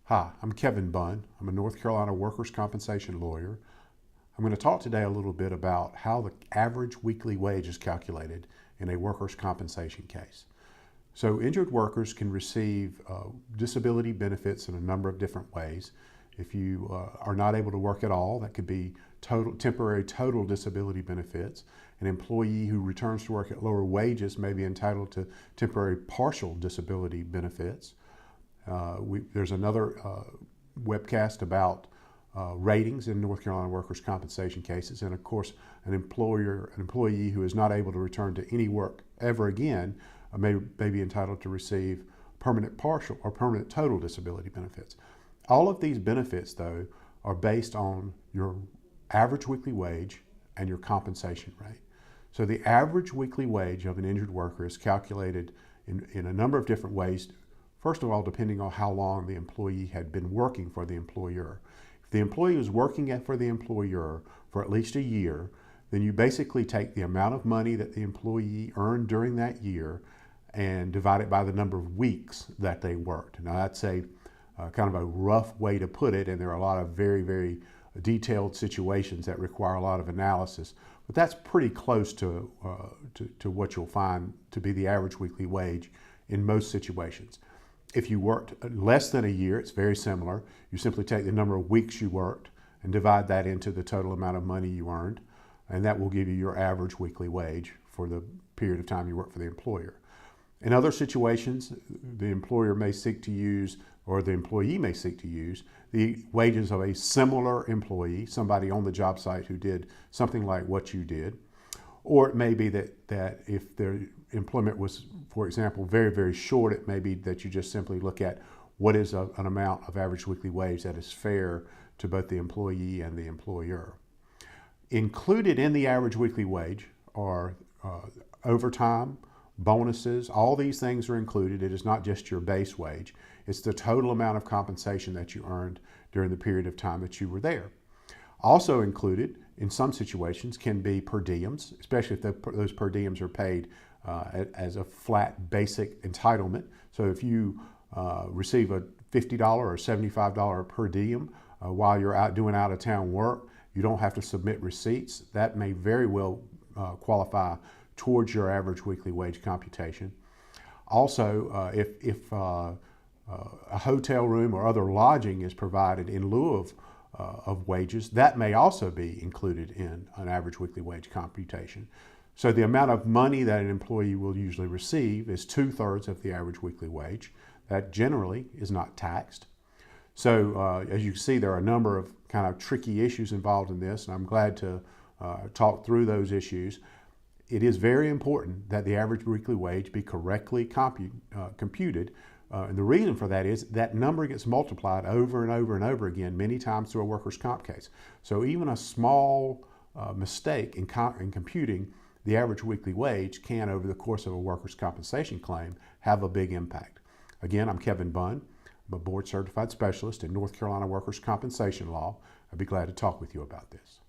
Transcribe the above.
Hi, I'm Kevin Bunn. I'm a North Carolina workers' compensation lawyer. I'm going to talk today a little bit about how the average weekly wage is calculated in a workers' compensation case. So injured workers can receive disability benefits in a number of different ways. If you are not able to work at all, that could be temporary total disability benefits. An employee who returns to work at lower wages may be entitled to temporary partial disability benefits. There's another webcast about ratings in North Carolina workers' compensation cases, and of course, an employee who is not able to return to any work ever again may be entitled to receive permanent partial or permanent total disability benefits. All of these benefits, though, are based on your average weekly wage and your compensation rate. So the average weekly wage of an injured worker is calculated in a number of different ways. First of all, depending on how long the employee had been working for the employer. If the employee was working for the employer for at least a year, then you basically take the amount of money that the employee earned during that year and divide it by the number of weeks that they worked. Now that's a kind of a rough way to put it, and there are a lot of very, very detailed situations that require a lot of analysis. But that's pretty close to what you'll find to be the average weekly wage in most situations. If you worked less than a year, it's very similar. You simply take the number of weeks you worked and divide that into the total amount of money you earned, and that will give you your average weekly wage for the period of time you work for the employer. In other situations, the employer may seek to use, or the employee may seek to use, the wages of a similar employee, somebody on the job site who did something like what you did. Or it may be that if their employment was, for example, very, very short, it may be that you just simply look at what is an amount of average weekly wage that is fair to both the employee and the employer. Included in the average weekly wage are overtime, bonuses, all these things are included. It is not just your base wage. It's the total amount of compensation that you earned during the period of time that you were there. Also included in some situations can be per diems, especially if those per diems are paid as a flat basic entitlement. So if you receive a $50 or $75 per diem while you're out doing out-of-town work, you don't have to submit receipts. That may very well qualify towards your average weekly wage computation. Also, if a hotel room or other lodging is provided in lieu of wages, that may also be included in an average weekly wage computation. So the amount of money that an employee will usually receive is 2/3 of the average weekly wage. That generally is not taxed. So as you can see, there are a number of kind of tricky issues involved in this, and I'm glad to talk through those issues. It is very important that the average weekly wage be correctly computed. And the reason for that is that number gets multiplied over and over and over again many times through a workers' comp case. So even a small mistake in computing the average weekly wage can, over the course of a workers' compensation claim, have a big impact. Again, I'm Kevin Bunn. I'm a board certified specialist in North Carolina workers' compensation law. I'd be glad to talk with you about this.